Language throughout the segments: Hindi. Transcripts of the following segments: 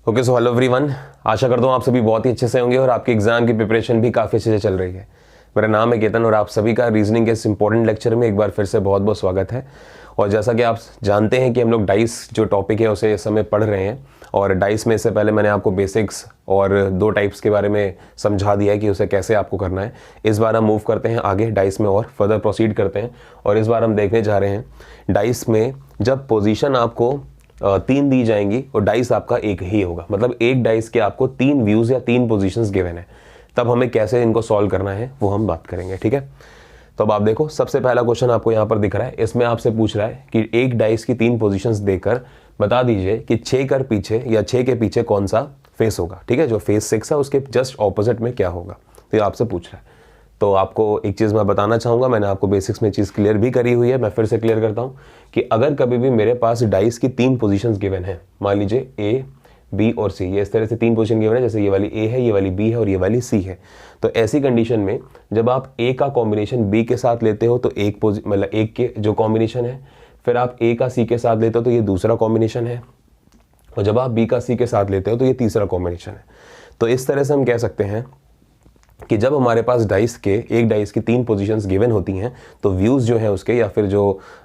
ओके सो हेलो एवरीवन, आशा करता हूँ आप सभी बहुत ही अच्छे से होंगे और आपकी एग्जाम की प्रिपरेशन भी काफ़ी अच्छे से चल रही है। मेरा नाम है केतन और आप सभी का रीजनिंग के इस इंपॉर्टेंट लेक्चर में एक बार फिर से बहुत बहुत स्वागत है। और जैसा कि आप जानते हैं कि हम लोग डाइस जो टॉपिक है उसे इस समय पढ़ रहे हैं और डाइस में इससे पहले मैंने आपको बेसिक्स और दो टाइप्स के बारे में समझा दिया है कि उसे कैसे आपको करना है। इस बार हम मूव करते हैं आगे डाइस में और फर्दर प्रोसीड करते हैं और इस बार हम देखने जा रहे हैं डाइस में जब पोजीशन आपको 3 दी जाएंगी और डाइस आपका एक ही होगा, मतलब एक डाइस के आपको 3 व्यूज या 3 पोजीशंस गिवन है, तब हमें कैसे इनको सॉल्व करना है वो हम बात करेंगे। ठीक है, तो अब आप देखो, सबसे पहला क्वेश्चन आपको यहाँ पर दिख रहा है। इसमें आपसे पूछ रहा है कि एक डाइस की 3 पोजीशंस देकर बता दीजिए कि 6 कर पीछे या 6 के पीछे कौन सा फेस होगा। ठीक है, जो फेस 6 है उसके जस्ट ऑपोजिट में क्या होगा, तो ये आपसे पूछ रहा है। तो आपको एक चीज़ मैं बताना चाहूँगा, मैंने आपको बेसिक्स में चीज़ क्लियर भी करी हुई है, मैं फिर से क्लियर करता हूँ कि अगर कभी भी मेरे पास डाइस की 3 पोजीशंस गिवन है, मान लीजिए ए, बी और सी, ये इस तरह से 3 पोजीशन गिवन है, जैसे ये वाली ए है, ये वाली बी है और ये वाली सी है। तो ऐसी कंडीशन में जब आप ए का कॉम्बिनेशन बी के साथ लेते हो तो एक मतलब एक के जो कॉम्बिनेशन है, फिर आप ए का सी के साथ लेते हो तो ये दूसरा कॉम्बिनेशन है, और जब आप बी का सी के साथ लेते हो तो ये तीसरा कॉम्बिनेशन है। तो इस तरह से हम कह सकते हैं कि जब हमारे पास डाइस के एक डाइस की 3 पोजीशंस गिवन होती हैं तो व्यूज़ जो हैं उसके या फिर जो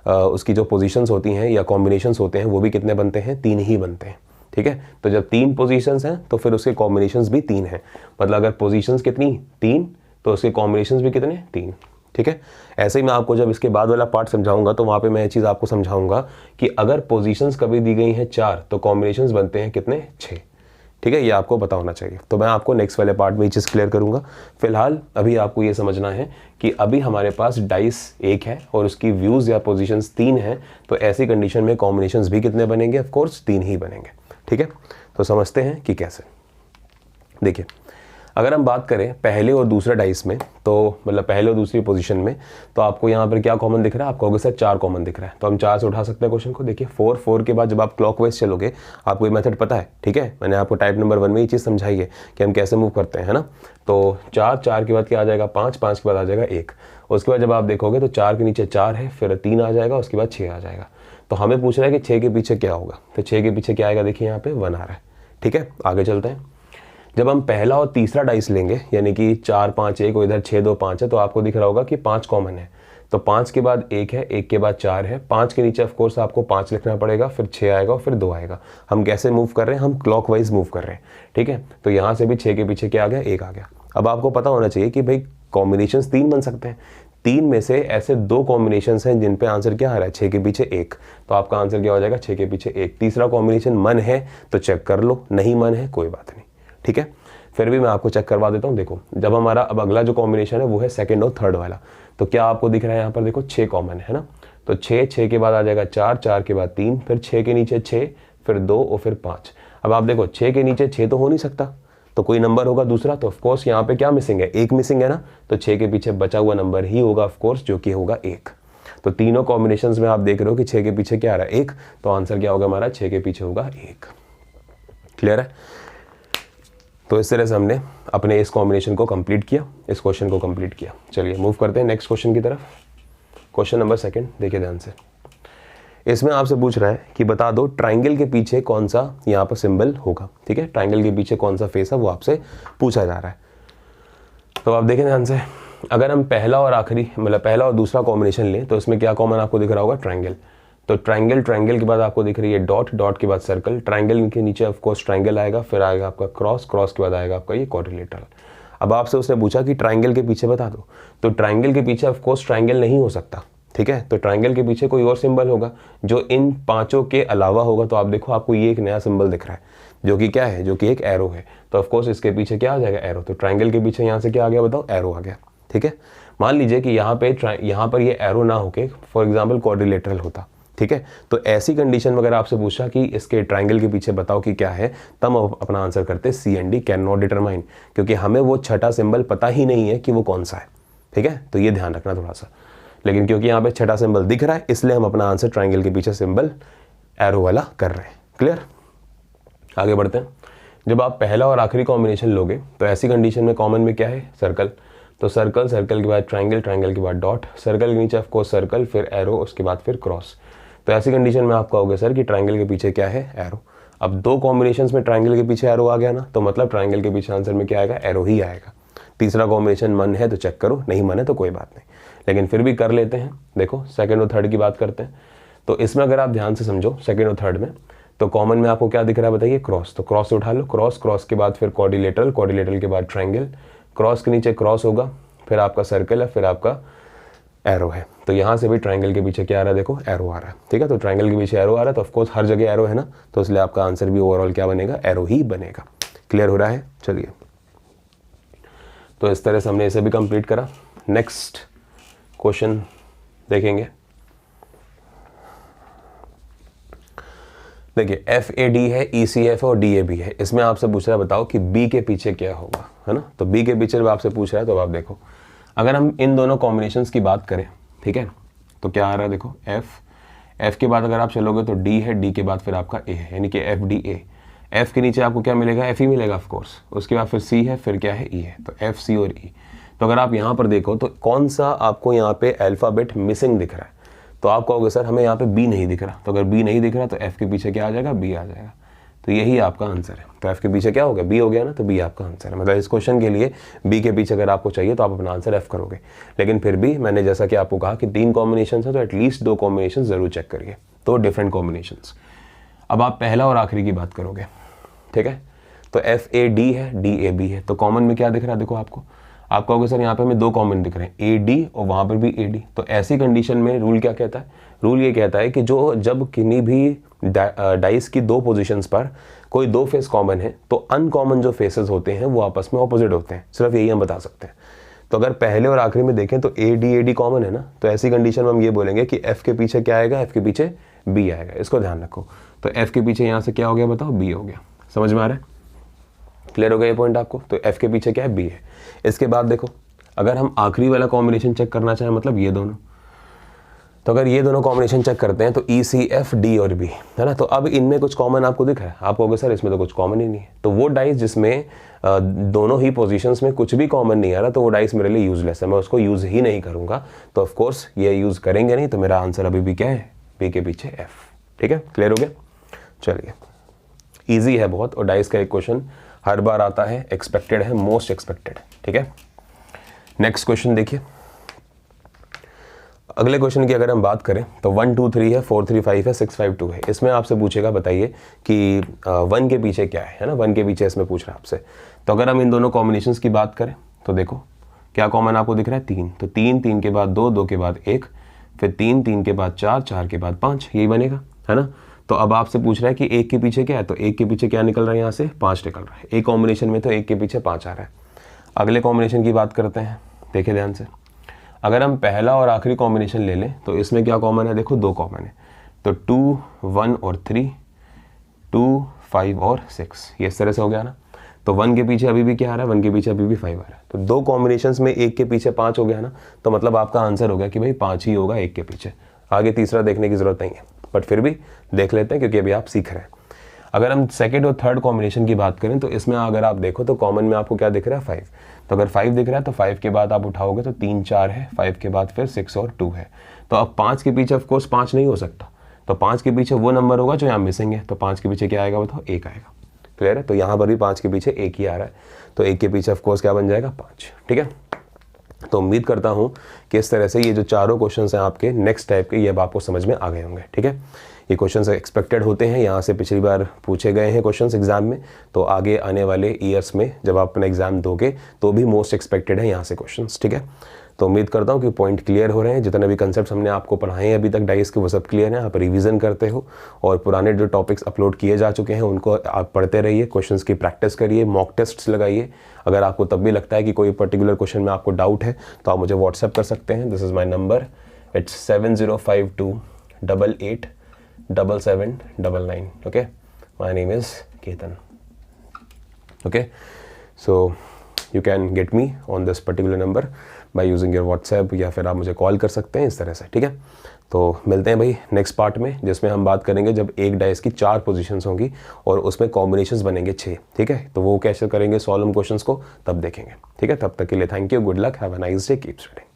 उसकी जो पोजीशंस होती हैं या कॉम्बिनेशंस होते हैं वो भी कितने बनते हैं, 3 ही बनते हैं। ठीक है, तो जब 3 पोजीशंस हैं तो फिर उसके कॉम्बिनेशंस भी 3 हैं, मतलब अगर पोजीशंस कितनी 3 तो उसके कॉम्बिनेशंस भी कितने 3। ठीक है, ऐसे ही मैं आपको जब इसके बाद वाला पार्ट समझाऊंगा तो वहाँ पे मैं ये चीज़ आपको समझाऊंगा कि अगर पोजीशंस कभी दी गई हैं 4 तो कॉम्बिनेशंस बनते हैं कितने 6। ठीक है, ये आपको पता होना चाहिए। तो मैं आपको नेक्स्ट वाले पार्ट में ये चीज़ क्लियर करूंगा। फिलहाल अभी आपको ये समझना है कि अभी हमारे पास डाइस एक है और उसकी व्यूज़ या पोजीशंस 3 हैं, तो ऐसी कंडीशन में कॉम्बिनेशंस भी कितने बनेंगे, ऑफ कोर्स 3 ही बनेंगे। ठीक है, तो समझते हैं कि कैसे। देखिए, अगर हम बात करें पहले और दूसरे डाइस में, तो मतलब पहले और दूसरी पोजीशन में, तो आपको यहाँ पर क्या कॉमन दिख रहा है, आपको कहोगे सर 4 कॉमन दिख रहा है, तो हम 4 से उठा सकते हैं क्वेश्चन को। देखिए 4 के बाद जब आप क्लॉकवाइज चलोगे, आपको ये मेथड पता है। ठीक है, मैंने आपको टाइप नंबर 1 में ये चीज़ समझाई है कि हम कैसे मूव करते हैं, है ना। तो 4 के बाद क्या आ जाएगा 5 के बाद आ जाएगा 1, उसके बाद जब आप देखोगे तो 4 के नीचे 4 है, फिर 3 आ जाएगा, उसके बाद 6 आ जाएगा। तो हमें पूछ रहा है कि 6 के पीछे क्या होगा, तो 6 के पीछे क्या आएगा, देखिए यहाँ पे 1 आ रहा है। ठीक है, आगे चलते हैं। जब हम पहला और तीसरा डाइस लेंगे, यानी कि 4 5 1 और इधर 6 2 5 है, तो आपको दिख रहा होगा कि 5 कॉमन है, तो 5 के बाद 1 है, 1 के बाद 4 है, 5 के नीचे ऑफ कोर्स आपको 5 लिखना पड़ेगा, फिर 6 आएगा और फिर 2 आएगा। हम कैसे मूव कर रहे हैं, हम क्लॉकवाइज मूव कर रहे हैं। ठीक है, तो यहाँ से भी 6 के पीछे क्या आ गया, 1 आ गया। अब आपको पता होना चाहिए कि भाई कॉम्बिनेशंस 3 बन सकते हैं, 3 में से ऐसे 2 कॉम्बिनेशंस हैं जिन पे आंसर क्या आ रहा है, 6 के पीछे 1, तो आपका आंसर क्या हो जाएगा, 6 के पीछे 1। तीसरा कॉम्बिनेशन मन है तो चेक कर लो, नहीं मन है कोई बात नहीं। ठीक है, फिर भी मैं आपको चेक करवा देता हूँ। देखो, जब हमारा अब अगला जो कॉम्बिनेशन है वो है सेकंड और थर्ड वाला, तो क्या आपको दिख रहा है यहाँ पर, देखो 6 कॉमन है ना, तो 6 के बाद आ जाएगा 4 के बाद 3, फिर 6 के नीचे 6, फिर 2 और फिर 5। अब आप देखो 6 के नीचे 6 तो हो नहीं सकता, तो कोई नंबर होगा दूसरा, तो ऑफकोर्स यहाँ पे क्या मिसिंग है, 1 मिसिंग है ना, तो 6 के पीछे बचा हुआ नंबर ही होगा ऑफकोर्स, जो कि होगा 1। तो तीनों कॉम्बिनेशंस में आप देख रहे हो कि 6 के पीछे क्या आ रहा है, 1, तो आंसर क्या होगा हमारा, 6 के पीछे होगा 1। क्लियर है। तो इस तरह से हमने अपने इस कॉम्बिनेशन को कंप्लीट किया, इस क्वेश्चन को कंप्लीट किया। चलिए मूव करते हैं नेक्स्ट क्वेश्चन की तरफ। क्वेश्चन नंबर 2, देखिए ध्यान से। इसमें आपसे पूछ रहा है कि बता दो ट्राइंगल के पीछे कौन सा यहाँ पर सिंबल होगा। ठीक है, ट्राइंगल के पीछे कौन सा फेस है वो आपसे पूछा जा रहा है। तो आप देखें ध्यान से, अगर हम पहला और आखिरी मतलब पहला और दूसरा कॉम्बिनेशन लें तो इसमें क्या कॉमन आपको दिख रहा होगा, ट्राइंगल। तो ट्राइंगल के बाद आपको दिख रही है डॉट के बाद सर्कल, ट्राइंगल के नीचे ऑफ कोर्स ट्राइंगल आएगा, फिर आएगा आपका क्रॉस के बाद आएगा आपका ये क्वाड्रिलेटरल। अब आपसे उसने पूछा कि ट्राइंगल के पीछे बता दो, तो ट्राइंगल के पीछे ऑफ कोर्स ट्राइंगल नहीं हो सकता। ठीक है, तो ट्राइंगल के पीछे कोई और सिंबल होगा जो इन 5 के अलावा होगा। तो आप देखो, आपको ये एक नया सिंबल दिख रहा है जो कि क्या है, जो कि एक एरो है, तो ऑफ कोर्स इसके पीछे क्या आ जाएगा, एरो। तो ट्राइंगल के पीछे यहाँ से क्या आ गया बताओ, एरो आ गया। ठीक है, मान लीजिए कि यहाँ पर ये एरो ना होके फॉर एग्जाम्पल क्वाड्रिलेटरल होता। ठीक है, तो ऐसी कंडीशन में अगर आपसे पूछा कि इसके ट्राइंगल के पीछे बताओ कि क्या है, तब हम अपना आंसर करते C and D, can not determine, क्योंकि हमें वो छठा सिंबल पता ही नहीं है कि वो कौन सा है। ठीक है, तो ये ध्यान रखना थोड़ा सा। लेकिन क्योंकि यहाँ पे छठा सिंबल दिख रहा है, इसलिए हम अपना आंसर ट्राइंगल के पीछे सिंबल एरो वाला कर रहे हैं। क्लियर, आगे बढ़ते हैं। जब आप पहला और आखिरी कॉम्बिनेशन लोगे तो ऐसी कंडीशन में कॉमन में क्या है, सर्कल। तो सर्कल के बाद ट्राइंगल के बाद डॉट, सर्कल के नीचे ऑफकोर्स सर्कल, फिर एरो, उसके बाद फिर क्रॉस। तो ऐसी कंडीशन में आप कहोगे सर कि ट्राइंगल के पीछे क्या है, एरो। अब दो कॉम्बिनेशंस में ट्राइंगल के पीछे एरो आ गया ना, तो मतलब ट्राइंगल के पीछे आंसर में क्या आएगा, एरो ही आएगा। तीसरा कॉम्बिनेशन मन है तो चेक करो, नहीं मन है तो कोई बात नहीं, लेकिन फिर भी कर लेते हैं। देखो सेकंड और थर्ड की बात करते हैं, तो इसमें अगर आप ध्यान से समझो सेकंड और थर्ड में, तो कॉमन में आपको क्या दिख रहा है बताइए, क्रॉस। तो क्रॉस उठा लो, क्रॉस, क्रॉस के बाद फिर क्वाड्रिलेटरल, क्वाड्रिलेटरल के बाद ट्राइंगल, क्रॉस के नीचे क्रॉस होगा, फिर आपका सर्कल है, फिर आपका एरो है। तो यहाँ से भी ट्राइंगल के पीछे क्या आ रहा है, देखो एरो आ रहा है। ठीक है, तो ट्राइंगल के पीछे एरो आ रहा है, तो ऑफकोर्स हर जगह एरो है ना, तो इसलिए आपका आंसर भी ओवरऑल क्या बनेगा, एरो ही बनेगा। क्लियर हो रहा है? चलिए, तो इस तरह से हमने इसे भी कंप्लीट करा। नेक्स्ट क्वेश्चन देखेंगे। देखिए FAD है, ECF और DAB है। इसमें आपसे पूछ रहा है बताओ कि B के पीछे क्या होगा, है ना। तो B के पीछे जब आपसे पूछ रहा है तो आप देखो, अगर हम इन दोनों कॉम्बिनेशंस की बात करें, ठीक है, तो क्या आ रहा है देखो, F के बाद अगर आप चलोगे तो D है, D के बाद फिर आपका A है, यानी कि FDA। F के नीचे आपको क्या मिलेगा, F ही मिलेगा ऑफकोर्स। उसके बाद फिर C है, फिर क्या है, E है। तो F, C और E। तो अगर आप यहाँ पर देखो तो कौन सा आपको यहाँ पे अल्फ़ाबेट मिसिंग दिख रहा है, तो आप कहोगे सर हमें यहाँ पे B नहीं दिख रहा। तो अगर B नहीं दिख रहा तो F के पीछे क्या आ जाएगा, B आ जाएगा। तो यही आपका आंसर है। तो F के पीछे क्या हो गया, B हो गया ना, तो B आपका आंसर है। मतलब इस क्वेश्चन के लिए B के पीछे अगर आपको चाहिए तो आप अपना आंसर F करोगे। लेकिन फिर भी मैंने जैसा कि आपको कहा कि 3 कॉम्बिनेशन है, तो एटलीस्ट 2 कॉम्बिनेशन जरूर चेक करिए, तो डिफरेंट कॉम्बिनेशन। अब आप पहला और आखिरी की बात करोगे, ठीक है। तो FAD है, DAB है, तो कॉमन में क्या दिख रहा है, देखो आपको कहोगे सर यहाँ पे हमें 2 कॉमन दिख रहे हैं, AD और वहाँ पर भी AD। तो ऐसी कंडीशन में रूल क्या कहता है, रूल ये कहता है कि जब किन्हीं भी डाइस की 2 पोजीशंस पर कोई 2 फेस कॉमन है, तो अनकॉमन जो फेसेस होते हैं वो आपस में ऑपोजिट होते हैं। सिर्फ यही हम बता सकते हैं। तो अगर पहले और आखिरी में देखें तो AD कॉमन है ना, तो ऐसी कंडीशन में हम ये बोलेंगे कि F के पीछे क्या आएगा, F के पीछे B आएगा। इसको ध्यान रखो। तो F के पीछे यहाँ से क्या हो गया बताओ, B हो गया। समझ में आ रहा है? क्लियर हो गया ये पॉइंट आपको? तो F के पीछे क्या है, B है। इसके बाद देखो, अगर हम आखिरी वाला कॉम्बिनेशन चेक करना चाहें, मतलब ये दोनों, तो अगर ये दोनों कॉम्बिनेशन चेक करते हैं तो ECF, D और B, है ना। तो अब इनमें कुछ कॉमन आपको दिख रहा है, आप कहोगे सर इसमें तो कुछ कॉमन ही नहीं है। तो वो डाइस जिसमें दोनों ही पोजीशंस में कुछ भी कॉमन नहीं आ रहा, तो वो डाइस मेरे लिए यूजलेस है, मैं उसको यूज़ ही नहीं करूँगा। तो ऑफकोर्स ये यूज़ करेंगे नहीं, तो मेरा आंसर अभी भी क्या है, B के पीछे F। ठीक है, क्लियर हो गया? चलिए, ईजी है बहुत, और डाइस का एक क्वेश्चन हर बार आता है, एक्सपेक्टेड है, मोस्ट एक्सपेक्टेड। ठीक है, नेक्स्ट क्वेश्चन देखिए। अगले क्वेश्चन की अगर हम बात करें तो 1 2 3 है, 4 3 5 है, 6 5 2 है। इसमें आपसे पूछेगा बताइए कि 1 के पीछे क्या है ना, 1 के पीछे इसमें पूछ रहा है आपसे। तो अगर हम इन दोनों कॉम्बिनेशंस की बात करें तो देखो क्या कॉमन आपको दिख रहा है, 3। तो 3 3 के बाद 2 2 के बाद 1, फिर 3 3 के बाद 4 4 के बाद 5, यही बनेगा, है ना। तो अब आपसे पूछ रहा है कि 1 के पीछे क्या है, तो 1 के पीछे क्या निकल रहा है, यहाँ से 5 निकल रहा है। एक कॉम्बिनेशन में तो 1 के पीछे 5 आ रहा है। अगले कॉम्बिनेशन की बात करते हैं, देखिए ध्यान से। अगर हम पहला और आखिरी कॉम्बिनेशन ले लें तो इसमें क्या कॉमन है, देखो 2 कॉमन है। तो 2 1 और 3, 2 5 और 6, ये इस तरह से हो गया ना। तो 1 के पीछे अभी भी क्या आ रहा है, 1 के पीछे अभी भी 5 आ रहा है। तो 2 कॉम्बिनेशंस में 1 के पीछे 5 हो गया ना, तो मतलब आपका आंसर हो गया कि भाई 5 ही होगा 1 के पीछे। आगे तीसरा देखने की जरूरत नहीं है, बट फिर भी देख लेते हैं क्योंकि अभी आप सीख रहे हैं। अगर हम सेकंड और थर्ड कॉम्बिनेशन की बात करें तो इसमें अगर आप देखो तो कॉमन में आपको क्या दिख रहा है, 5। तो अगर 5 दिख रहा है तो 5 के बाद आप उठाओगे तो 3 4 है, 5 के बाद फिर 6 और 2 है। तो अब 5 के पीछे ऑफकोर्स 5 नहीं हो सकता, तो 5 के पीछे वो नंबर होगा जो यहाँ मिसिंग है। तो 5 के पीछे क्या आएगा बताओ, 1 आएगा। क्लियर है? तो यहाँ पर भी 5 के पीछे 1 ही आ रहा है, तो 1 के पीछे ऑफकोर्स क्या बन जाएगा, 5। ठीक है, तो उम्मीद करता हूँ कि इस तरह से ये जो चारों क्वेश्चन हैं आपके नेक्स्ट टाइप के, ये अब आपको समझ में आ गए होंगे। ठीक है, ये क्वेश्चंस एक्सपेक्टेड होते हैं, यहाँ से पिछली बार पूछे गए हैं क्वेश्चंस एग्जाम में, तो आगे आने वाले ईयर्स में जब आप अपना एग्जाम दोगे तो भी मोस्ट एक्सपेक्टेड है यहाँ से क्वेश्चंस। ठीक है, तो उम्मीद करता हूँ कि पॉइंट क्लियर हो रहे हैं। जितने भी कंसेप्ट हमने आपको पढ़ाए हैं अभी तक डाइस के, वो सब क्लियर हैं। आप रिवीजन करते हो और पुराने जो टॉपिक्स अपलोड किए जा चुके हैं उनको आप पढ़ते रहिए, क्वेश्चंस की प्रैक्टिस करिए, मॉक टेस्ट्स लगाइए। अगर आपको तब भी लगता है कि कोई पर्टिकुलर क्वेश्चन में आपको डाउट है तो आप मुझे व्हाट्सएप कर सकते हैं। This is my number, it's 7052 88 7799. Okay, my name is Ketan. Okay, so you can get me on this particular number by using your WhatsApp, या फिर आप मुझे कॉल कर सकते हैं इस तरह से। ठीक है, तो मिलते हैं भाई नेक्स्ट पार्ट में, जिसमें हम बात करेंगे जब एक डाइस की 4 पोजीशंस होंगी और उसमें कॉम्बिनेशंस बनेंगे 6। ठीक है, तो वो कैसे करेंगे सॉल्व क्वेश्चंस को तब देखेंगे। ठीक है, तब तक के लिए thank you, good luck, have a nice day, keep studying.